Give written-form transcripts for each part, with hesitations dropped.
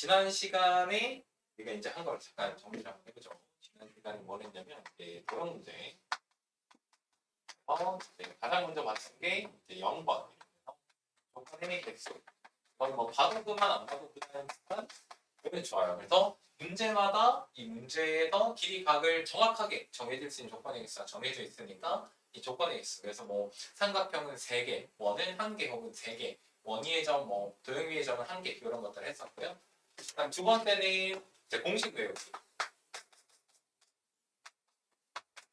지난 시간에 우리가 이제 한 걸 잠깐 정리를 한번 해보죠. 지난 시간에 뭘 했냐면 이제 도형 문제. 가장 먼저 봤은 게 이제 0번. 조건의 개수. 이건 뭐 봐도 그만 안 봐도 그만 보면 좋아요. 그래서 문제마다 이 문제에서 길이 각을 정확하게 정해질 수 있는 조건의 개수가 정해져 있으니까 이 조건의 개수. 그래서 뭐 삼각형은 3개, 원은 1개 혹은 3개, 원위의 점, 뭐 도형위의 점은 1개 이런 것들을 했었고요. 그다음 두 번째는 이제 공식 외우기.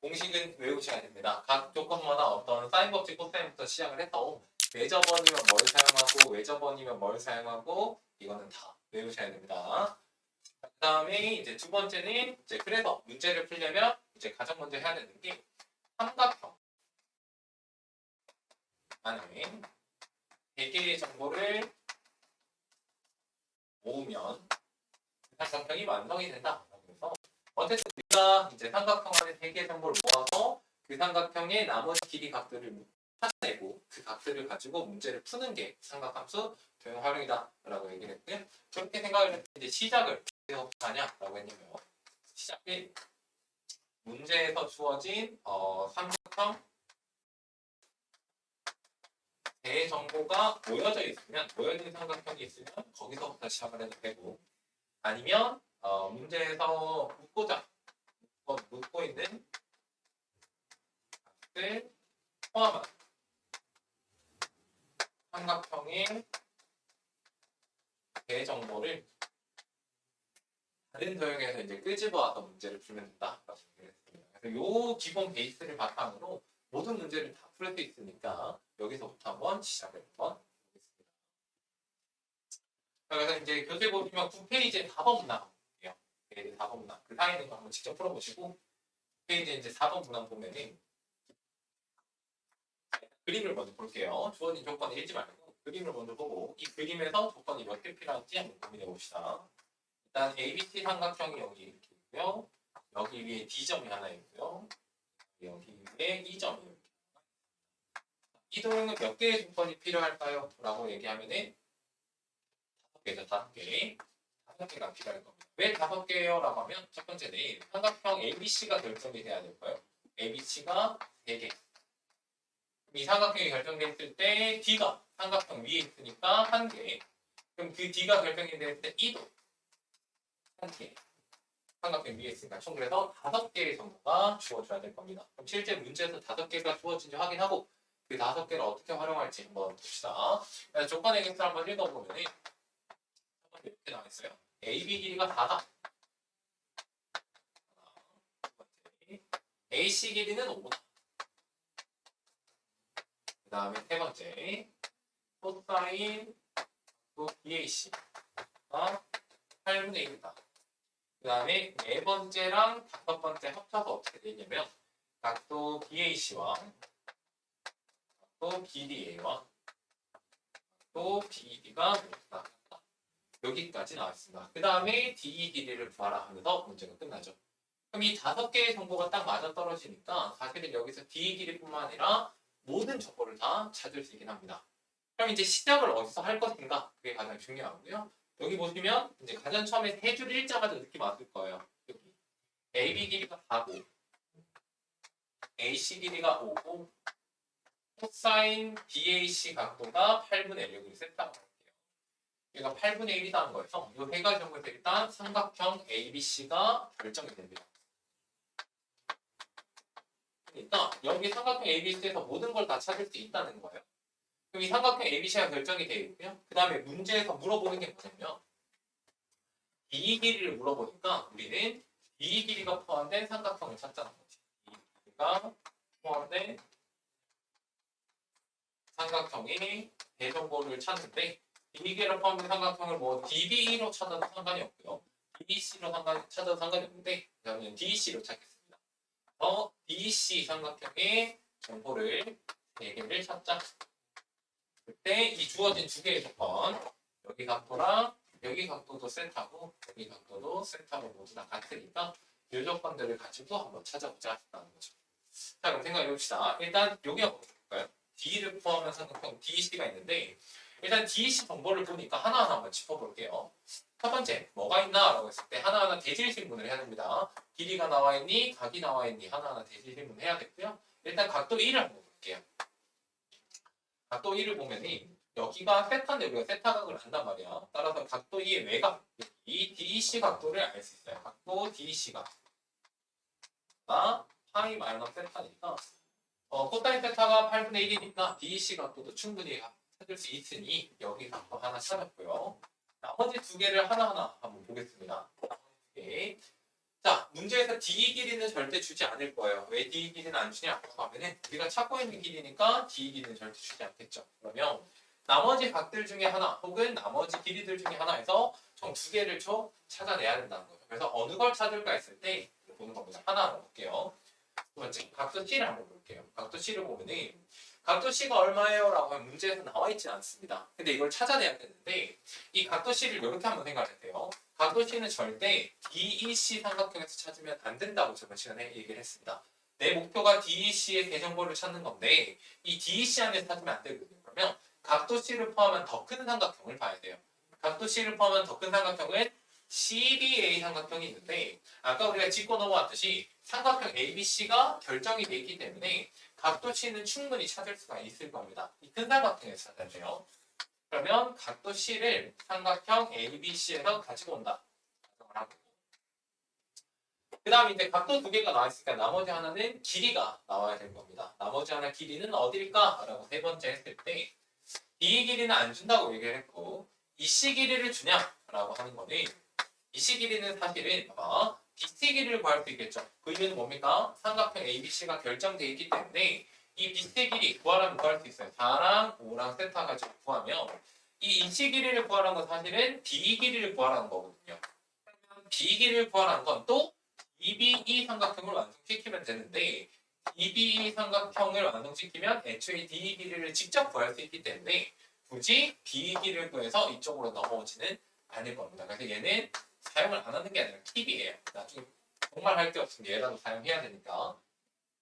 공식은 외우셔야 됩니다. 각 조건마다 어떤 사인 법칙, 코사인부터 시작을 해서 외접원이면 뭘 사용하고 외접원이면 뭘 사용하고 이거는 다 외우셔야 됩니다. 그 다음에 이제 두 번째는 이제 그래서 문제를 풀려면 이제 가장 먼저 해야 되는 게 삼각형 안에 4개의 정보를 모으면 삼각형이 완성이 된다. 그래서 어쨌든 우리가 이제 삼각형 안에 3개의 정보를 모아서 그 삼각형의 나머지 길이 각들을 찾아내고 그 각들을 가지고 문제를 푸는 게 삼각함수 도형 활용이다 라고 얘기를 했고요. 그렇게 생각을 했을 때 이제 시작을 어떻게 하냐라고 했냐면 시작이 문제에서 주어진 삼각형 대 정보가 모여져 있으면 모여진 삼각형이 있으면 거기서부터 시작을 해도 되고 아니면 문제에서 묻고 있는 값을 포함한 삼각형의 대정보를 다른 도형에서 이제 끄집어와서 문제를 풀면 된다라고 얘기했습니다. 그래서 이 기본 베이스를 바탕으로 모든 문제를 다 풀 수 있으니까 여기서부터 한번 시작을 한번 해보겠습니다. 그래서 이제 교재 보시면 9페이지에 4번 문항 볼게요. 4번 문항. 그 사이에 있는 거 한번 직접 풀어보시고 9페이지에 이제 4번 문항 보면은 그림을 먼저 볼게요. 주어진 조건을 읽지 말고 그림을 먼저 보고 이 그림에서 조건이 몇 개 필요한지 한번 고민해 봅시다. 일단 ABC 삼각형이 여기 이렇게 있고요. 여기 위에 D점이 하나 있고요. 여기 위에 E점이 이렇게. 이 도형은 몇 개의 조건이 필요할까요? 라고 얘기하면은 5개죠. 5개. 5개가 필요할 겁니다. 왜 5개요? 라고 하면 첫 번째는 삼각형 ABC가 결정이 돼야 될 거예요. ABC가 3개. 이 삼각형이 결정됐을 때 D가 삼각형 위에 있으니까 1개. 그럼 그 D가 결정이 됐을 때 E도 1개. 삼각형 위에 있으니까 총 그래서 5개의 정보가 주어져야 될 겁니다. 그럼 실제 문제에서 5개가 주어진지 확인하고 그 5개를 어떻게 활용할지 한번 봅시다. 조건의 개수를 한번 읽어보면 이렇게 나와 있어요. AB 길이가 4다. AC 길이는 5다. 그 다음에 세 번째 코사인 또 BAC가 8분의 1이다. 그 다음에 네 번째랑 다섯 번째 합쳐서 어떻게 되냐면 각도 BAC와 또 BDA와 또 BD가 같다. 여기까지 나왔습니다. 그 다음에 DE 길이를 구하라 하면서 문제가 끝나죠. 그럼 이 5개의 정보가 딱 맞아 떨어지니까 사실은 여기서 DE 길이뿐만 아니라 모든 정보를 다 찾을 수 있긴 합니다. 그럼 이제 시작을 어디서 할 것인가? 그게 가장 중요하고요. 여기 보시면 이제 가장 처음에 세 줄 일자가 좀 느낌 왔을 거예요. 여기 AB 길이가 4고 AC 길이가 5고 코사인 BAC 각도가 8분의 1 여기 세트하고 할게요. 얘가 8분의 1이라는 거여서 이 세 가지 정보에서 일단 삼각형 ABC가 결정이 됩니다. 그러니까 여기 삼각형 ABC에서 모든 걸 다 찾을 수 있다는 거예요. 그럼 이 삼각형 ABC가 결정이 되어 있고요. 그 다음에 문제에서 물어보는 게 뭐냐면 DE 길이를 물어보니까 우리는 DE 길이가 포함된 삼각형을 찾자는 거지. DE 길이가 포함된 삼각형의 대정보를 찾는데 DE 길이가 포함된 삼각형을 뭐 DB로 찾아도 상관이 없고요. DBC로 찾아도 상관이 없는데 그러면 DC로 찾겠습니다. DC 삼각형의 정보를 4개를 찾자. 그때 이 주어진 2개의 조건 여기 각도랑 여기 각도도 세타고 여기 각도도 세타로 모두 다 같으니까 이 조건들을 가지고 한번 찾아보자 라는 거죠. 자 그럼 생각해 봅시다. 일단 여기 한번 볼까요? D를 포함한 삼각형 DC가 있는데 일단 DC 정보를 보니까 하나하나 한번 짚어볼게요. 첫 번째, 뭐가 있나? 라고 했을 때 하나하나 대질 신문을 해야 됩니다. 길이가 나와 있니? 각이 나와 있니? 하나하나 대질 신문 해야 되고요. 일단 각도 1을 한번 볼게요. 각도 1을 보면은 여기가 세타인데 우리가 세타각을 한단 말이야. 따라서 각도 2의 외곽, 이 DEC 각도를 알 수 있어요. 각도 DEC가 파이 마이너스 세타니까 코사인 세타가 8분의 1이니까 DEC 각도도 충분히 찾을 수 있으니 여기 각도 하나 찾았고요. 나머지 두 개를 하나하나 한번 보겠습니다. 자, 문제에서 DE 길이는 절대 주지 않을 거예요. 왜 DE 길이는 안 주냐고 하면은 우리가 찾고 있는 길이니까 DE 길이는 절대 주지 않겠죠. 그러면 나머지 각들 중에 하나 혹은 나머지 길이들 중에 하나에서 총 두 개를 찾아내야 된다는 거죠. 그래서 어느 걸 찾을까 했을 때 보는 겁니다. 하나하나 볼게요. 두 번째, 각도 C를 한번 볼게요. 각도 C를 보면은 각도 C가 얼마예요? 라고 하면 문제에서 나와 있지 않습니다. 근데 이걸 찾아내야 되는데 이 각도 C를 이렇게 한번 생각해요. 각도 C는 절대 DEC 삼각형에서 찾으면 안 된다고 저번 시간에 얘기를 했습니다. 내 목표가 DEC의 대정보를 찾는 건데 이 DEC 안에서 찾으면 안 되거든요. 그러면 각도 C를 포함한 더 큰 삼각형을 봐야 돼요. 각도 C를 포함한 더 큰 삼각형은 CBA 삼각형이 있는데 아까 우리가 짚고 넘어왔듯이 삼각형 ABC가 결정이 되어 있기 때문에 각도 C는 충분히 찾을 수가 있을 겁니다. 이 큰 삼각형에서 찾아야 돼요. 그러면 각도 C를 삼각형 ABC에서 가지고 온다. 그 다음에 이제 각도 두 개가 나왔으니까 나머지 하나는 길이가 나와야 될 겁니다. 나머지 하나 길이는 어딜까? 라고 세 번째 했을 때 이 길이는 안 준다고 얘기를 했고 이 C 길이를 주냐? 라고 하는 거는 이 C 길이는 사실은 BC 길이를 구할 수 있겠죠. 그 이유는 뭡니까? 삼각형 ABC가 결정되어 있기 때문에 이 BC 길이 구하라면 구할 수 있어요. 4랑 5랑 세타 가지고 구하면 이 인치 길이를 구하라는 건 사실은 D 길이를 구하라는 거거든요. B 길이를 구하라는 건 또 DBE 삼각형을 완성시키면 되는데 DBE 삼각형을 완성시키면 애초에 D 길이를 직접 구할 수 있기 때문에 굳이 D 길이를 구해서 이쪽으로 넘어오지는 않을 겁니다. 그래서 얘는 사용을 안 하는 게 아니라 팁이에요. 나중에 정말 할 게 없으면 얘라도 사용해야 되니까.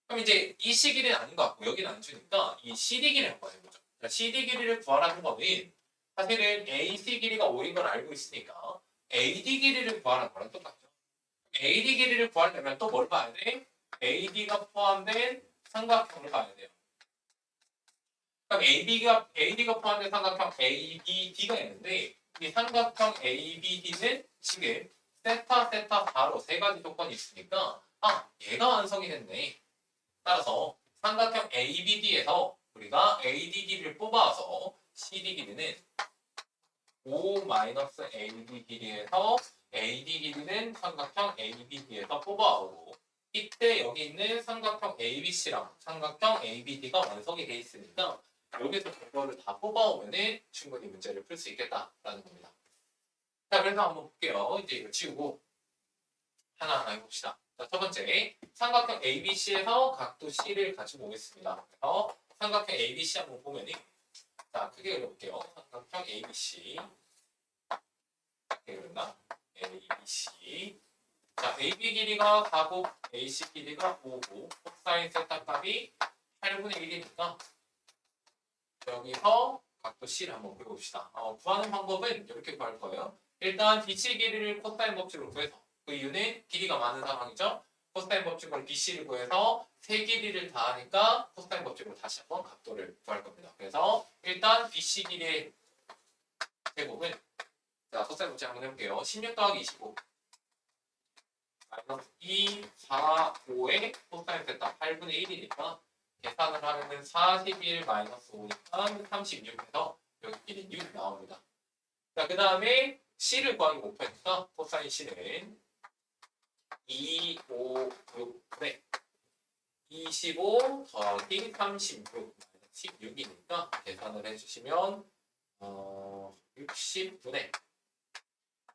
그럼 이제 이 C 길이는 아닌 것 같고 여기는 안 주니까 이 CD 길이를 한번 해보죠. CD 길이를 구하라는 거는 사실은 AC 길이가 5인 걸 알고 있으니까 AD 길이를 구하는 거랑 똑같죠. AD 길이를 구하려면 또 뭘 봐야 돼? AD가 포함된 삼각형을 봐야 돼요. 그럼 AD가 포함된 삼각형 ABD가 있는데 이 삼각형 ABD는 지금 세타, 세타, 4로 세 가지 조건이 있으니까 얘가 완성이 됐네. 따라서 삼각형 ABD에서 우리가 AD 길이를 뽑아서 CD 길이는 5-AD 길이에서 AD 길이는 삼각형 ABD에서 뽑아오고 이때 여기 있는 삼각형 ABC랑 삼각형 ABD가 완성이 돼 있으니까 여기서 그거를 다 뽑아오면 충분히 문제를 풀 수 있겠다라는 겁니다. 자, 그래서 한번 볼게요. 이제 이거 지우고 하나하나 해봅시다. 자, 첫 번째, 삼각형 ABC에서 각도 C를 가지고 오겠습니다. 그래서 삼각형 ABC 한번 보면은 자, 크게 그려볼게요. 삼각형 ABC. 크게 그렸나? ABC. 자, AB 길이가 4고 AC 길이가 5고 코사인 세타 값이 8분의 1이니까 여기서 각도 C를 한번 그려봅시다. 구하는 방법은 이렇게 구할 거예요. 일단 BC 길이를 코사인 법칙으로 구해서 그 이유는 길이가 많은 상황이죠. 코사인 법칙으로 BC를 구해서 세 길이를 다하니까 코사인 법칙으로 다시 한번 각도를 구할 겁니다. 그래서 일단 BC 길이의 제곱은 자, 코사인 법칙 한번 해볼게요. 16 더하기 25 마이너스 2, 4, 5의 코사인 세타 8분의 1이니까 계산을 하면은 41 마이너스 5니까 36에서 여기 길이 6 나옵니다. 자, 그 다음에 C를 구하는 목표니까 코사인 C는 2, 5, 6에 25 더하기 36 16이니까 계산을 해주시면 60분의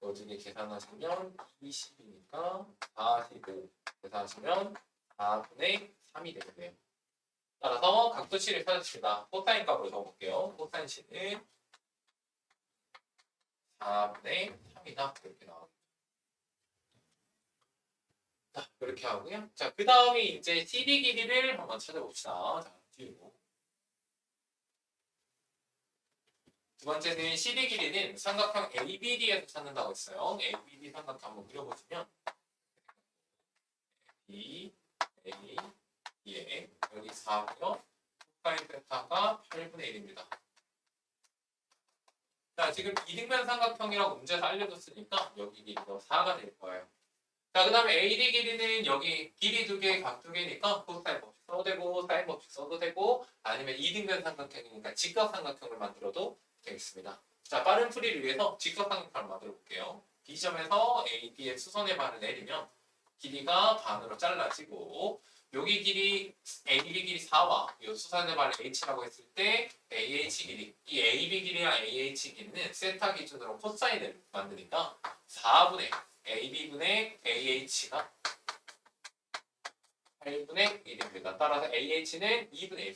여기에 계산하시면 20이니까 45 계산하시면 4분의 3이 되겠네요. 따라서 각도 C를 찾았습니다. 코사인 값으로 적어볼게요. 코사인 C는 4분의 3이다. 이렇게 나옵니다. 자, 이렇게 하고요. 자, 그 다음에 이제 CD 길이를 한번 찾아봅시다. 자, 띄우고. 두 번째는 CD 길이는 삼각형 ABD에서 찾는다고 했어요. ABD 삼각형 한번 그려보시면 B, A, B에 여기 4고요. 코사인 세타가 8분의 1입니다. 자, 지금 이등변 삼각형이라고 문제에서 알려줬으니까 여기 길이가 4가 될 거예요. 자, 그 다음에 AD 길이는 여기 길이 두 개, 각 두 개니까 코사인 법칙 써도 되고 사인 법칙 써도 되고 아니면 이등변 삼각형이니까 직각삼각형을 만들어도 되겠습니다. 자, 빠른 풀이를 위해서 직각삼각형을 만들어 볼게요. B점에서 AD의 수선의 반을 내리면 길이가 반으로 잘라지고 여기 길이 AB 길이 4와 이 수선의 반을 H라고 했을 때 AH 길이 이 AB 길이와 AH 길이는 세타 기준으로 코사인을 만드니까 4분의 AB분의 AH가 8분의 1입니다. 따라서 AH는 2분의 1.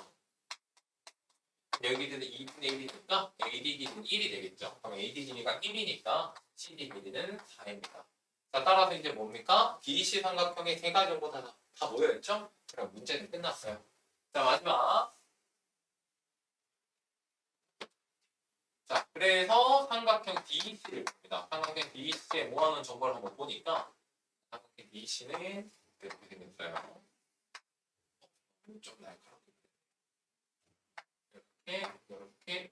여기는 2분의 1이니까 AD 길이는 1이 되겠죠. 그럼 AD 길이가 1이니까 CD 길이는 4입니다. 자, 따라서 이제 뭡니까? BC 삼각형의 세 가지 정보 다 모여있죠? 그럼 문제는 끝났어요. 자, 마지막. 자, 그래서 삼각형 DC를 봅니다. 삼각형 DC에 모아놓은 정보를 한번 보니까 삼각형 DC는 이렇게 생겼어요. 좀 날카롭게. 이렇게,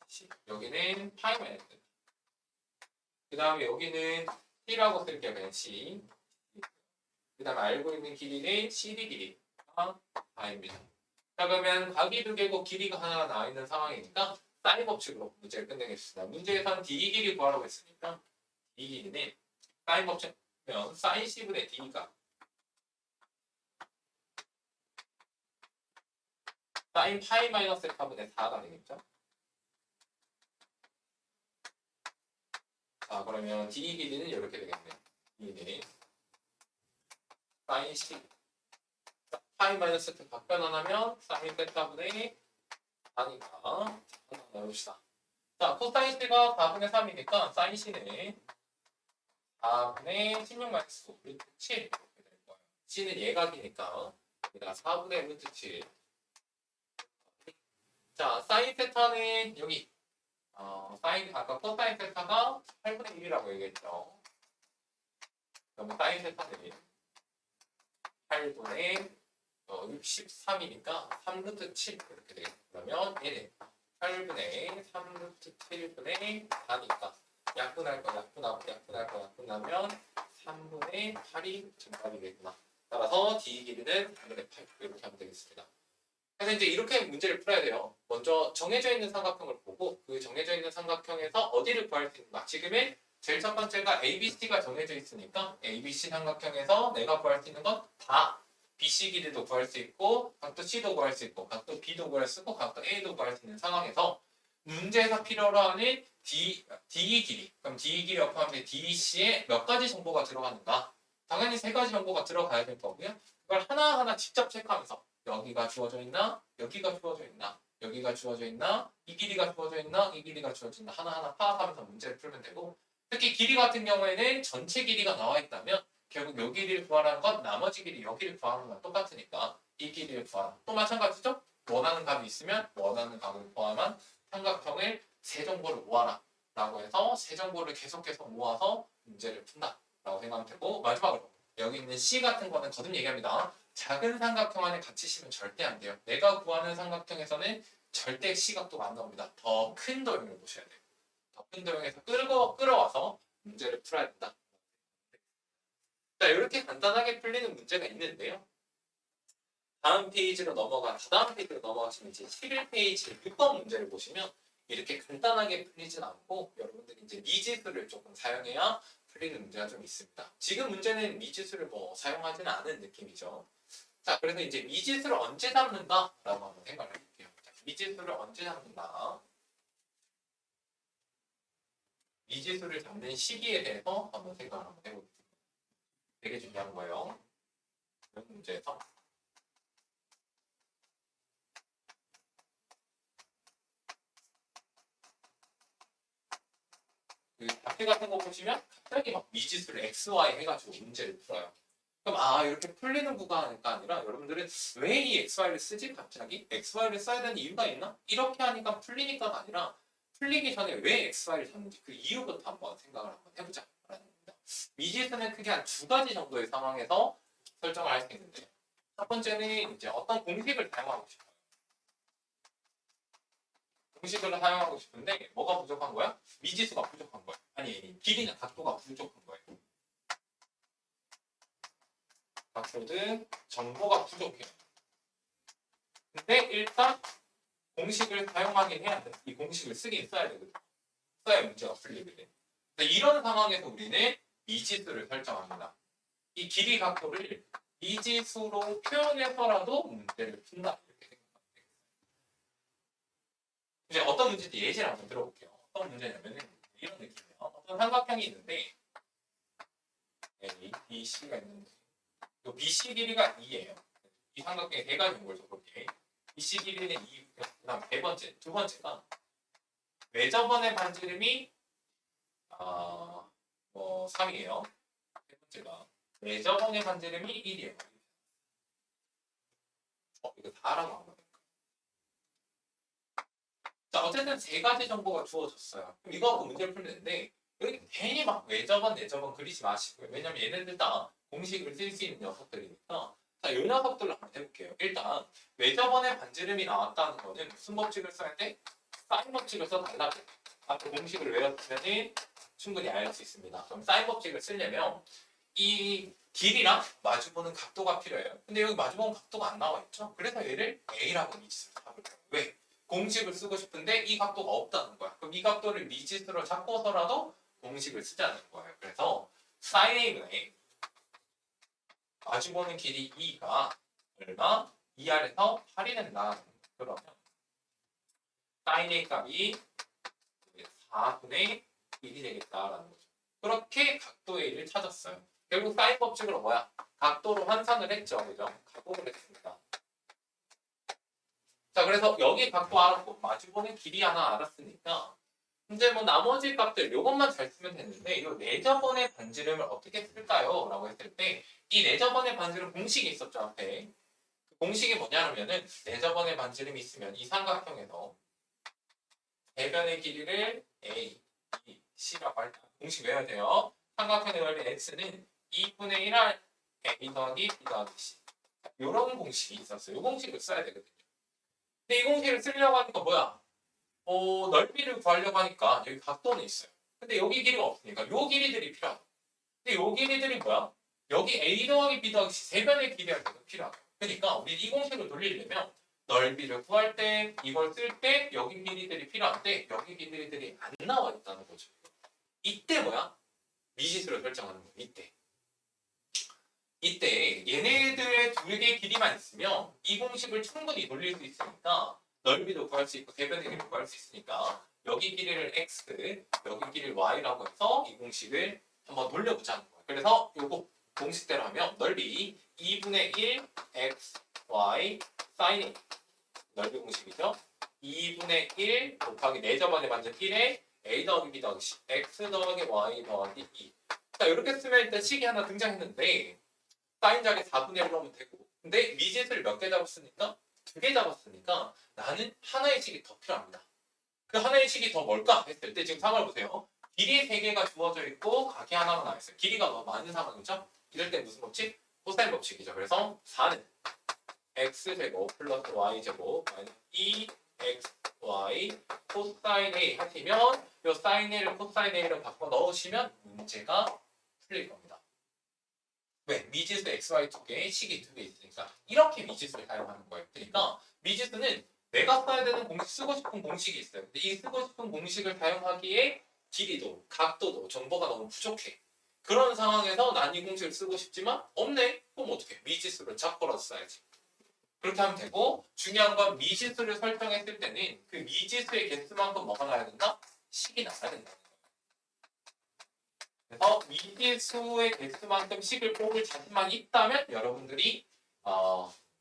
C. 여기는 파이 마이너스. 그 다음에 여기는 C라고 쓸게요. 그냥 C. 그 다음에 알고 있는 길이는 CD 길이가 4입니다. 자, 그러면 각이 두 개고 길이가 하나가 나와 있는 상황이니까 사인 법칙으로 문제를 끝내겠습니다. 문제에서는 D 길이 구하라고 했으니까 D 길이는 사인 법칙이면 사인 C분의 D가 사인 파이 마이너스 4분의 4가 되겠죠. 자, 그러면 D 길이는 이렇게 되겠네요. D는 사인 C 파이 마이너스 세타 각변환하면 사인 세타분의 4니까 하나 넣읍시다. 자, 코사인 C가 4분의 3이니까 사인 C는 4분의 16 마이너스 5 루트 7 이렇게 될 거예요. C는 예각이니까 여기다 4분의 루트 7. 자, 사인 세타는 여기 사인 아까 코사인 세타가 8분의 1이라고 얘기했죠. 그러면 사인 세타는 8분의 63이니까 3루트 7 이렇게 되겠죠. 그러면 얘는 8분의 3루트 7분의 4니까 약분할 거 약분하면 3분의 8이 정답이겠구나. 따라서 D 길이는 3분의 8 이렇게 하면 되겠습니다. 그래서 이제 이렇게 문제를 풀어야 돼요. 먼저 정해져 있는 삼각형을 보고 그 정해져 있는 삼각형에서 어디를 구할 수 있는가. 지금은 제일 첫 번째가 ABC가 정해져 있으니까 ABC 삼각형에서 내가 구할 수 있는 건 다 BC 길이도 구할 수 있고 각도 C도 구할 수 있고 각도 B도 구할 수 있고 각도 A도 구할 수 있는 상황에서 문제에서 필요로 하는 D 길이 그럼 D 길이 합하면 DC에 몇 가지 정보가 들어가는가. 당연히 세 가지 정보가 들어가야 될 거고요. 그걸 하나하나 직접 체크하면서 여기가 주어져 있나? 여기가 주어져 있나? 여기가 주어져 있나? 이 길이가 주어져 있나? 이 길이가 주어져 있나? 하나하나 파악하면서 문제를 풀면 되고 특히 길이 같은 경우에는 전체 길이가 나와 있다면 결국 요 길이를 구하라는 건 나머지 길이 여기를 구하는 건 똑같으니까 이 길이를 구하라. 또 마찬가지죠? 원하는 값이 있으면 원하는 값을 포함한 삼각형을 세 정보를 모아라 라고 해서 세 정보를 계속해서 모아서 문제를 푼다 라고 생각하면 되고 마지막으로 여기 있는 C 같은 거는 거듭 얘기합니다. 작은 삼각형 안에 같이 씌면 절대 안 돼요. 내가 구하는 삼각형에서는 절대 C각도가 안 나옵니다. 더 큰 도형을 보셔야 돼요. 더 큰 도형에서 끌어와서 문제를 풀어야 된다. 자, 이렇게 간단하게 풀리는 문제가 있는데요. 다음 페이지로 넘어가시면 이제 11페이지 6번 문제를 보시면 이렇게 간단하게 풀리진 않고 여러분들이 이제 미지수를 조금 사용해야 풀리는 문제가 좀 있습니다. 지금 문제는 미지수를 사용하지는 않은 느낌이죠. 자, 그래서 이제 미지수를 언제 잡는다라고 한번 생각을 해볼게요. 자, 미지수를 언제 잡는다? 미지수를 잡는 시기에 대해서 한번 생각을 한번 해볼게요. 되게 중요한 거예요. 이런 문제에서 그 답지 같은 거 보시면 갑자기 막 미지수를 x, y 해가지고 문제를 풀어요. 그러니까 그럼 이렇게 풀리는 구간이 아니라 여러분들은 왜 이 xy를 쓰지 갑자기? xy를 써야 되는 이유가 있나? 이렇게 하니까 풀리니까가 아니라 풀리기 전에 왜 xy를 잡는지 그 이유부터 한번 생각을 한번 해보자 라는 겁니다. 미지수는 크게 한 두 가지 정도의 상황에서 설정을 할 수 있는데 첫 번째는 이제 어떤 공식을 사용하고 싶어요. 공식을 사용하고 싶은데 뭐가 부족한 거야? 미지수가 부족한 거야. 아니 길이나 각도가 부족한 거예요. 각도든 정보가 부족해요. 근데 일단 공식을 사용하긴 해야 돼. 이 공식을 쓰긴 써야 되거든. 써야 문제가 풀리거든. 이런 상황에서 우리는 미지수를 설정합니다. 이 길이 각도를 미지수로 표현해서라도 문제를 푼다. 이렇게 생각하면 되겠어요. 이제 어떤 문제인지 예시를 한번 들어볼게요. 어떤 문제냐면은 이런 느낌이에요. 어떤 삼각형이 있는데 A, B, C가 있는데 이 BC 길이가 2예요. 이 삼각형의 네 가지 걸 적을게. BC 길이는 2, 그다음 두 번째가 외접원의 반지름이 3이에요. 세 번째가 외접원의 반지름이 1이에요. 이거 다라고 한 거니까. 자, 어쨌든 세 가지 정보가 주어졌어요. 그럼 이거 갖고 문제를 풀는데 여기 괜히 막 외접원, 내접원 그리지 마시고요. 왜냐면 얘네들 다 공식을 쓸 수 있는 녀석들이니까. 자, 이 녀석들로 한번 해볼게요. 일단 외접원의 반지름이 나왔다는 거는 무슨 법칙을 써야 돼? 사인 법칙을 써달라고. 앞에 공식을 외웠으면 충분히 알 수 있습니다. 그럼 사인 법칙을 쓰려면 이 길이랑 마주보는 각도가 필요해요. 근데 여기 마주보는 각도가 안 나와 있죠? 그래서 얘를 A라고 미지수로 잡을게요. 왜? 공식을 쓰고 싶은데 이 각도가 없다는 거야. 그럼 이 각도를 미지수로 잡고서라도 공식을 쓰자는 거예요. 그래서 sin A분의 마주보는 길이 2가 얼마? 2R에서 8이 된다. 그러면 sin A 값이 4분의 1이 되겠다라는 거죠. 그렇게 각도 A를 찾았어요. 결국 사인 법칙으로 뭐야? 각도로 환산을 했죠. 그죠? 각도를 했습니다. 자, 그래서 여기 각도 알았고 마주보는 길이 하나 알았으니까 이제 뭐 나머지 값들 요것만 잘 쓰면 되는데 이 내접원의 반지름을 어떻게 쓸까요? 라고 했을 때 이 내접원의 반지름 공식이 있었죠. 앞에. 그 공식이 뭐냐면은 내접원의 반지름이 있으면 이 삼각형에서 대변의 길이를 A, B, C라고 할 때 공식 외워야 돼요. 삼각형의 넓이 X는 2분의 1R A 더하기 B 더하기 C. 이런 공식이 있었어요. 이 공식을 써야 되거든요. 근데 이 공식을 쓰려고 하니까 뭐야? 넓이를 구하려고 하니까 여기 각도는 있어요. 근데 여기 길이가 없으니까 요 길이들이 필요하다. 근데 요 길이들이 뭐야? 여기 A 더하기 B 더하기 C 세 변의 길이가 계속 필요하다. 그러니까 우리 이 공식을 돌리려면 넓이를 구할 때 이걸 쓸 때 여기 길이들이 필요한데 여기 길이들이 안 나와 있다는 거죠. 이때 뭐야? 미지수를 설정하는 거예요. 이때 얘네들의 두 개의 길이만 있으면 이 공식을 충분히 돌릴 수 있으니까 넓이도 구할 수 있고 대변의 길이도 구할 수 있으니까 여기 길이를 x, 여기 길이를 y라고 해서 이 공식을 한번 돌려보자는 거예요. 그래서 요거 공식대로 하면 넓이 2분의 1 x, y, sin A 넓이 공식이죠. 2분의 1 곱하기 내접원의 반전 1에 a 더하기 b 더하기 c, x 더하기 y 더하기 2. 자, 이렇게 쓰면 일단 식이 하나 등장했는데 사인 자리 4분의 1로 하면 되고 근데 미지수를 몇 개 잡았으니까? 2개 잡았으니까 나는 하나의 식이 더 필요합니다. 그 하나의 식이 더 뭘까? 했을 때 지금 상황을 보세요. 길이 3개가 주어져 있고 각이 하나만 나와 있어요. 길이가 너무 많은 상황이죠? 이럴 때 무슨 법칙? 코사인 법칙이죠. 그래서 4는 x제곱 플러스 y제곱 마이너스 2xy 코사인 a 하시면 이 사인 a를 코사인 a로 바꿔 넣으시면 문제가 풀릴 겁니다. 왜? 미지수 xy 2개, 식이 2개 있으니까 이렇게 미지수를 사용하는 거예요. 그러니까 미지수는 내가 써야 되는 공식, 쓰고 싶은 공식이 있어요. 근데 이 쓰고 싶은 공식을 사용하기에 길이도, 각도도, 정보가 너무 부족해. 그런 상황에서 난 이 공식을 쓰고 싶지만 없네? 그럼 어떻게? 미지수를 잡고라도 써야지. 그렇게 하면 되고 중요한 건 미지수를 설정했을 때는 그 미지수의 개수만큼 뭐가 나야 된다? 식이 나야 된다. 그래서 미지수의 개수만큼 식을 뽑을 자신만 있다면 여러분들이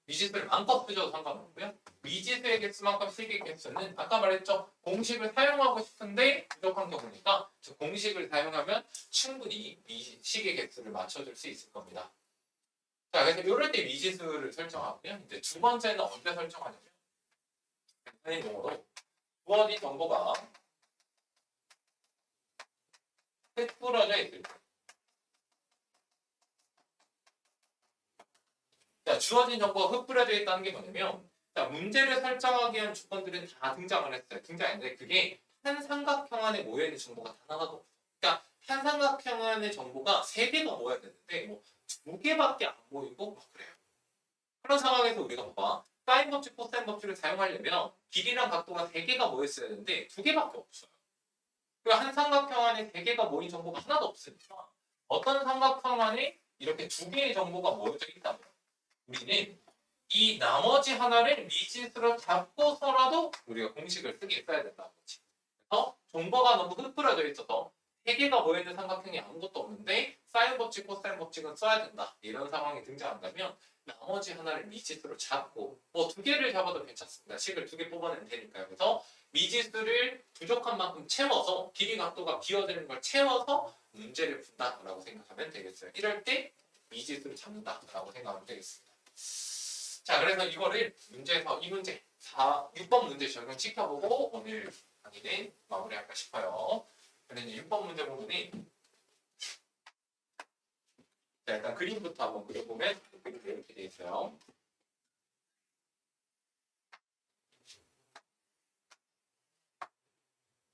미지수를 마음껏 쓰셔도 상관없고요. 미지수의 개수만큼 식의 개수는 아까 말했죠. 공식을 사용하고 싶은데 부족한 경우니까 공식을 사용하면 충분히 식의 개수를 맞춰줄 수 있을 겁니다. 자, 그래서 이럴 때 미지수를 설정하고요. 이제 두 번째는 언제 설정하냐면 간단한 용어로 주어진 정보가 흩뿌려져 있을 때. 자, 주어진 정보가 흩뿌려져 있다는 게 뭐냐면, 자, 문제를 설정하기 위한 조건들은 다 등장을 했어요. 등장했는데 그게 한 삼각형 안에 모여있는 정보가 단 하나도 없어요. 그러니까 한 삼각형 안에 정보가 세 개가 모여야 되는데 뭐 두 개밖에 안 모이고 막 그래요. 그런 상황에서 우리가 봐봐. 사인 법칙, 코사인 법칙을 사용하려면 길이랑 각도가 세 개가 모였어야 되는데 두 개밖에 없어요. 그 한 삼각형 안에 세 개가 모인 정보가 하나도 없으니까 어떤 삼각형 안에 이렇게 두 개의 정보가 모여져 있다면 우리는 이 나머지 하나를 미지수로 잡고서라도 우리가 공식을 써야 된다는 거지. 그래서 정보가 너무 흩뿌려져 있어서 세 개가 모여있는 삼각형이 아무것도 없는데 사인 법칙, 코사인 법칙은 써야 된다. 이런 상황이 등장한다면 나머지 하나를 미지수로 잡고 뭐 두 개를 잡아도 괜찮습니다. 식을 두 개 뽑아내면 되니까요. 그래서 미지수를 부족한 만큼 채워서 길이 각도가 비워지는 걸 채워서 문제를 푼다라고 생각하면 되겠어요. 이럴 때 미지수를 잡는다라고 생각하면 되겠습니다. 자, 그래서 이거를 문제에서 이 문제 6번 문제 적용 시켜보고 오늘 강의는 마무리할까 싶어요. 그래서 6번 문제 보면은 자, 일단 그림부터 한번 그려보면 그림이 이렇게 되어 있어요.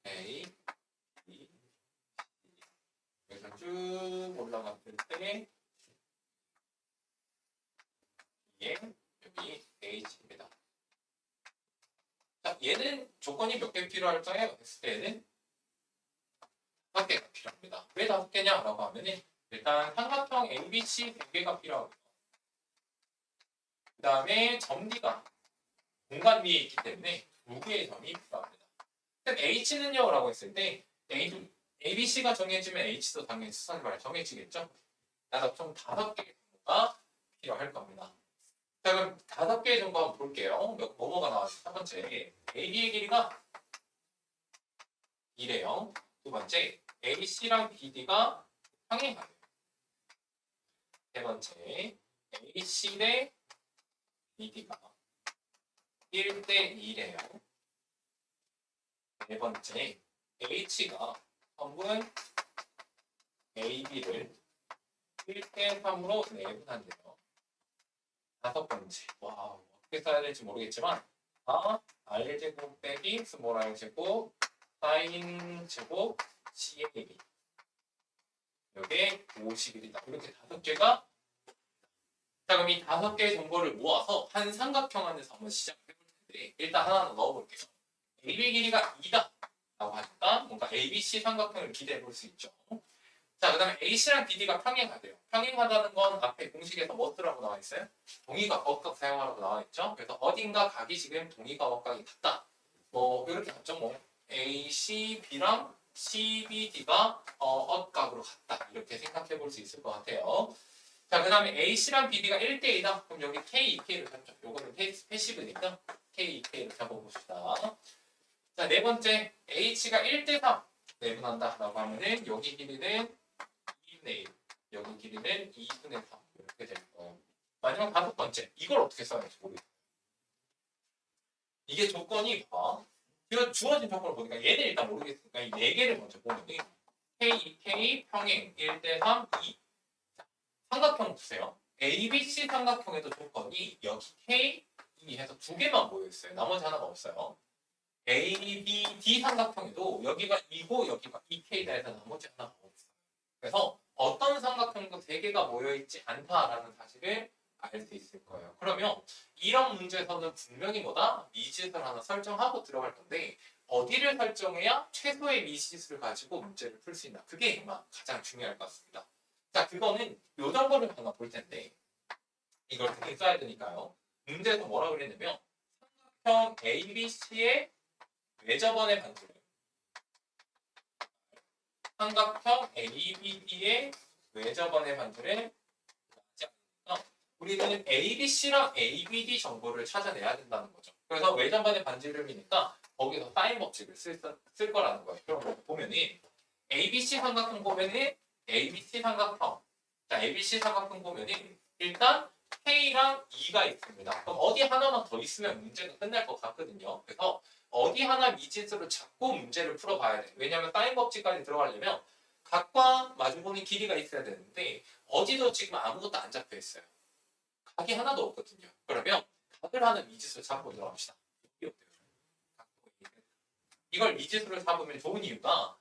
A, B, C. 여기서 쭉 올라갔을 때 이게 여기 H입니다. 자, 얘는 조건이 몇 개 필요할까요? 했을 때는 5개가 필요합니다. 왜 5개냐라고 하면은 일단 삼각형 ABC 100개가 필요하고요. 그 다음에 점리가 공간 위에 있기 때문에 2개의 점이 필요합니다. 그럼 H는요? 라고 했을 때 ABC가 정해지면 H도 당연히 수선발 정해지겠죠? 따라서 총 5개의 정보가 필요할 겁니다. 자, 그럼 5개의 정보 한번 볼게요. 뭐가 나왔어요? 첫 번째, AB의 길이가 2래요. 두 번째, AC랑 BD가 평행하래요. 세 번째, AC 대 BD가 1대 2래요. 네 번째, H가 성분 AB를 1대 3으로 내분한대요. 다섯 번째, 와, 어떻게 써야 될지 모르겠지만 R제곱 빼기 스몰 R제곱 사인 제곱 CAB 이게 51이다. 이렇게 5개가 자, 그럼 이 5개의 정보를 모아서 한 삼각형 안에서 한번 시작을 해볼 텐데 일단 하나는 넣어볼게요. AB 길이가 2다 라고 하니까 뭔가 ABC 삼각형을 기대해 볼 수 있죠. 자, 그 다음에 AC랑 BD가 평행하대요. 평행하다는 건 앞에 공식에서 뭐 쓰라고 나와 있어요? 동의각, 억각 사용하라고 나와 있죠. 그래서 어딘가 각이 지금 동의각, 억각이 같다. 뭐 이렇게 같죠. 뭐 ACB랑 CBD가 억각으로 같다. 이렇게 생각해 볼 수 있을 것 같아요. 자, 그 다음에 AC랑 BD가 1대2다. 그럼 여기 K, EK를 잡죠. 요거는 패시브니까 K, EK를 잡아봅시다. 자, 네 번째, H가 1대3 내분한다 라고 하면은 여기 길이는 2분의 1, 여기 길이는 2분의 3 이렇게 될 거예요. 마지막 5번째, 이걸 어떻게 써야 할지 모르겠어요. 이게 조건이 봐. 이거 주어진 조건을 보니까 얘는 일단 모르겠으니까 이 4개를 먼저 보면 K, K 평행 1대3, 2 삼각형 보세요. ABC 삼각형에도 조건이 여기 K, 2 해서 2개만 모여있어요. 나머지 하나가 없어요. ABD 삼각형에도 여기가 2고 여기가 2K다 해서 나머지 하나가 없어요. 그래서 어떤 삼각형도 3개가 모여있지 않다라는 사실을 알 수 있을 거예요. 그러면 이런 문제에서는 분명히 뭐다? 미지수를 하나 설정하고 들어갈 건데 어디를 설정해야 최소의 미지수를 가지고 문제를 풀 수 있나? 그게 아마 가장 중요할 것 같습니다. 자, 그거는 요 정도를 하나 볼 텐데 이걸 등에 써야 되니까요. 문제에서 뭐라고 그랬냐면 삼각형 ABC의 외접원의 반지름 삼각형 ABD의 외접원의 반지름 맞지 않으니까 우리는 ABC랑 ABD 정보를 찾아내야 된다는 거죠. 그래서 외접원의 반지름이니까 거기서 사인 법칙을 쓸 거라는 거예요. 그럼 보면은 ABC 삼각형 보면은 ABC 삼각형 자 ABC 삼각형 보면은 일단 K랑 2가 있습니다. 그럼 어디 하나만 더 있으면 문제가 끝날 것 같거든요. 그래서 어디 하나 미지수를 잡고 문제를 풀어봐야 돼. 왜냐하면 사인 법칙까지 들어가려면 각과 마주보는 길이가 있어야 되는데 어디도 지금 아무것도 안 잡혀 있어요. 각이 하나도 없거든요. 그러면 각을 하는 미지수 잡고 들어갑시다. 이게 어때요? 이걸 미지수를 잡으면 좋은 이유가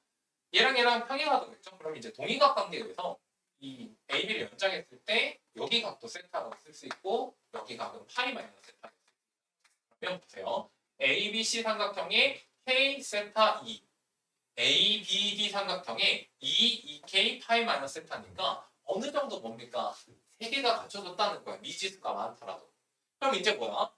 얘랑 평행하다고 했죠. 그럼 이제 동의각 관계에서 이 AB를 연장했을 때 여기 각도 세타라고 쓸 수 있고 여기 각은 파이 마이너스 세타. 그러면 보세요. ABC 삼각형의 K 세타 2, ABD 삼각형의 2, 2K 파이 마이너스 세타니까 어느 정도 뭡니까? 세 개가 갖춰졌다는 거야. 미지수가 많더라도. 그럼 이제 뭐야?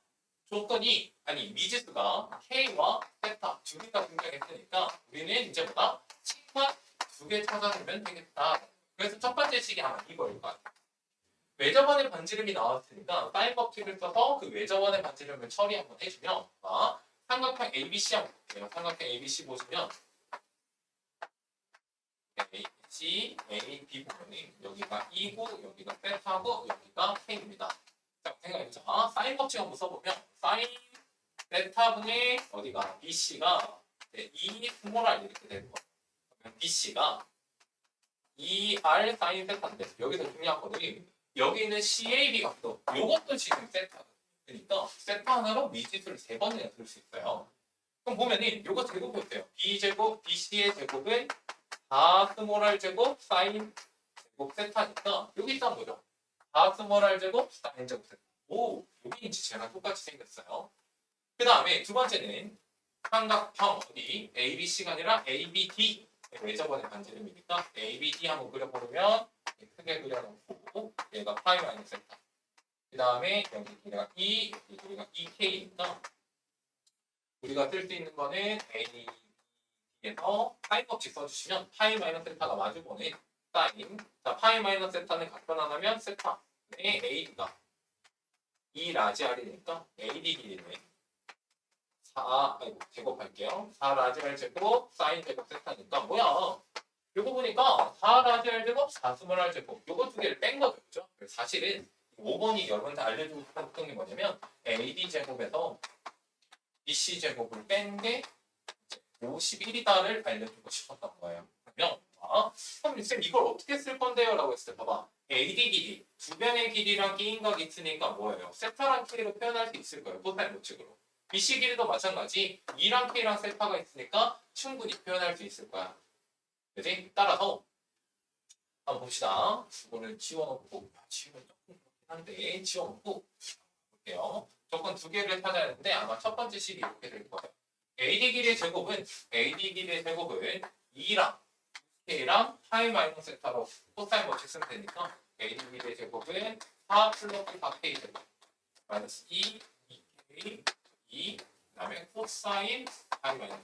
조건이 아니 미지수가 K와 세타 두 개가 등장했으니까 우리는 이제 뭐다? 식만 두 개 찾아내면 되겠다. 그래서 첫 번째 식이 아마 이거일 것 같아요. 외접원의 반지름이 나왔으니까 사인 법칙을 써서 그 외접원의 반지름을 처리 한번 해주면 삼각형 ABC 한번 볼게요. 삼각형 ABC 보시면 ABC, A, B 보면은 여기가 2고 여기가 세타고 여기가 K입니다. 자, 생각해보자. 사인 법칙 한번 써보면 사인 세타분의 어디가 BC가 2 스몰R 이렇게 되는 거예요. 그러면 BC가 2R 사인 세타인데 여기서 중요한 거는 여기 있는 CAB 각도 요것도 지금 세타 그러니까 세타 하나로 미지수를 3번이나 쓸 수 있어요. 그럼 보면은 요거 제곱해보세요. B제곱 BC의 제곱은 4 스몰 R 제곱 사인 제곱 세타니까 여기 있다는 거죠. 4 스몰 R 제곱 사인 제곱 세타. 오, 여기 이제 쟤랑 똑같이 생겼어요. 그 다음에 두 번째는 삼각형 어디 ABC가 아니라 ABD 외접원의 반지름이니까 ABD 한번 그려보면 크게 그려놓고 얘가 파이 마이너스 세타. 그 다음에 여기 길이가 2, 여기 길이가 2K니까 우리가 쓸 수 있는 거는 AB에서 파이 법칙 써주시면 파이 마이너스 세타가 마주보는 사인. 자, 파이 마이너스 세타는 각변 하나면 세타의 AD가 2 라지 R이니까 AD 길이네. 4, 제곱할게요. 4 라지 R 제곱, 사인 제곱 세타니까 뭐야? 요거 보니까 4 라지 R 제곱, 4 스몰 R 제곱 요거 두 개를 뺀 거죠. 그죠? 사실은 5번이 여러분한테 알려주고 싶었던 게 뭐냐면 AD 제곱에서 BC 제곱을 뺀 게 51이다를 알려주고 싶었던 거예요. 그러면 그럼 쌤 이걸 어떻게 쓸 건데요? 라고 했을 때 봐봐. AD 길이, 두 변의 길이랑 끼인각이 있으니까 뭐예요? 세타랑 K로 표현할 수 있을 거예요. 코사인 법칙으로. BC 길이도 마찬가지 2랑 K랑 세타가 있으니까 충분히 표현할 수 있을 거야. 그지? 따라서 한번 봅시다. 이거를 지워놓고 지우면 조금 그렇긴 한데 지워놓고 볼게요. 조건 두 개를 찾아야 하는데 아마 첫 번째 식이 이렇게 될 거예요. AD 길이의 제곱은 2랑 K랑 파이 마이너스 세타로 코사인 법칙 쓰면 되니까 AD 길이의 제곱은 4 플러스 4K 제곱 마이너스 2K 2 그다음에 코사인 파이 마이너스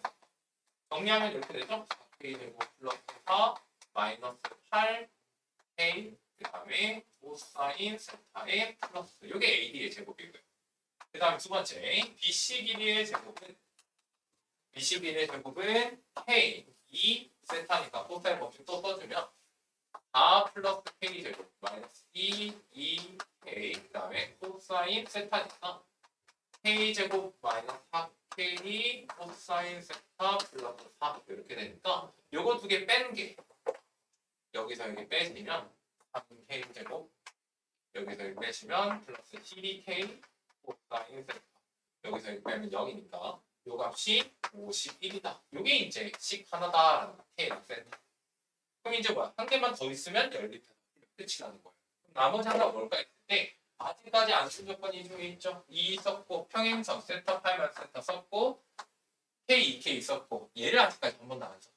정리하면 이렇게 되죠? 4K 제곱 플러스 4 마이너스 8K 그다음에 코사인 세타의 플러스 이게 AD의 제곱이고요. 그 다음에 두 번째 BC 길이의 제곱은 K 2 세타니까 코사인 법칙 또 써주면 4 플러스 K 제곱 마이너스 2K 그 다음에 코사인 세타니까 K 제곱 마이너스 4K 코사인 세타 플러스 4 이렇게 되니까 요거 두 개 뺀 게 여기서 여기 빼시면 3K 제곱 여기서 여기 빼시면 플러스 12K 코사인 세타 여기서 여기 빼면 0이니까 요 값이 51이다. 요게 이제 식 하나다라는 K랑 세타. 그럼 이제 뭐야? 한 개만 더 있으면 연립해서 끝이라는 거예요. 나머지 하나가 뭘까 했을 때 아직까지 안 쓴 조건이 중에 있죠. 2 썼고 평행선 세타 파이만 세타 썼고 K, 2K 썼고 얘를 아직까지 한 번도 안 썼어요.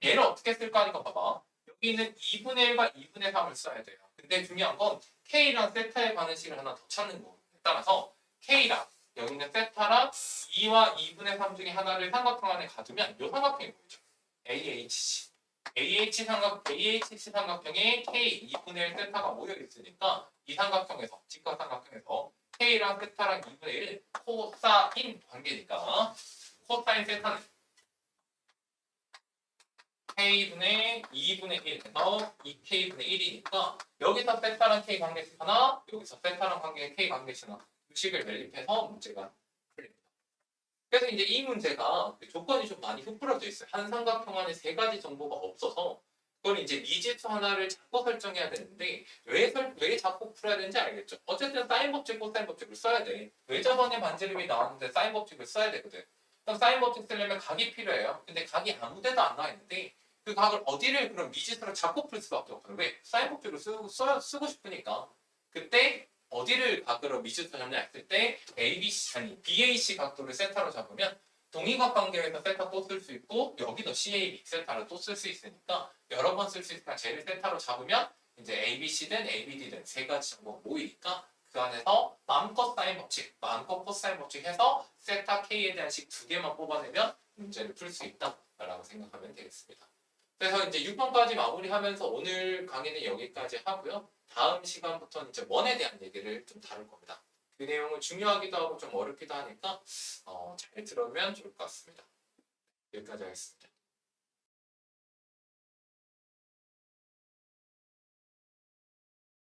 얘를 어떻게 쓸까 하니까 봐봐. 여기는 2분의 1과 2분의 3을 써야 돼요. 근데 중요한 건 K랑 세타에 관한 식을 하나 더 찾는 거예요. 따라서 K랑 여기 있는 세타랑 2와 2분의 3 중에 하나를 삼각형 안에 가두면 이 삼각형이 보이죠. AHC. AHC 삼각형에 K 2분의 1 세타가 모여 있으니까 이 삼각형에서 직각 삼각형에서 K랑 세타랑 2분의 1 코사인 관계니까 코사인 세타는 2k분의 2분의 1 해서 2k분의 1이니까 여기서 세타랑 k 관계식 하나, 여기서 세타랑 관계 k 관계식 하나 두 식을 매립해서 문제가 풀립니다. 그래서 이제 이 문제가 조건이 좀 많이 흩뿌려져 있어요. 한 삼각형 안에 세 가지 정보가 없어서 그걸 이제 미지수 하나를 자꾸 설정해야 되는데 왜 자꾸 풀어야 되는지 알겠죠? 어쨌든 사인 법칙, 코사인 법칙을 써야 돼. 왜 저번에 반지름이 나왔는데 사인 법칙을 써야 되거든. 그럼 사인 법칙 쓰려면 각이 필요해요. 근데 각이 아무 데도 안 나와 있는데 그 각을 어디를 그럼 미지수로 자꾸 풀 수밖에 없거든. 왜? 사인 법칙을 쓰고 싶으니까. 그때 어디를 각으로 미지수 잡냐 했을 때 BAC 각도를 세타로 잡으면 동의각 관계에서 세타 또 쓸 수 있고 여기도 CAB 세타를 또 쓸 수 있으니까 여러 번 쓸 수 있으니까 쟤를 세타로 잡으면 이제 ABC든 ABD든 세 가지 정보가 모이니까 그 안에서 마음껏 사인 법칙, 마음껏 코사인 법칙 해서 세타 K에 대한 식 두 개만 뽑아내면 문제를 풀 수 있다라고 생각하면 되겠습니다. 그래서 이제 6번까지 마무리하면서 오늘 강의는 여기까지 하고요. 다음 시간부터는 이제 원에 대한 얘기를 좀 다룰 겁니다. 그 내용은 중요하기도 하고 좀 어렵기도 하니까 잘 들으면 좋을 것 같습니다. 여기까지 하겠습니다.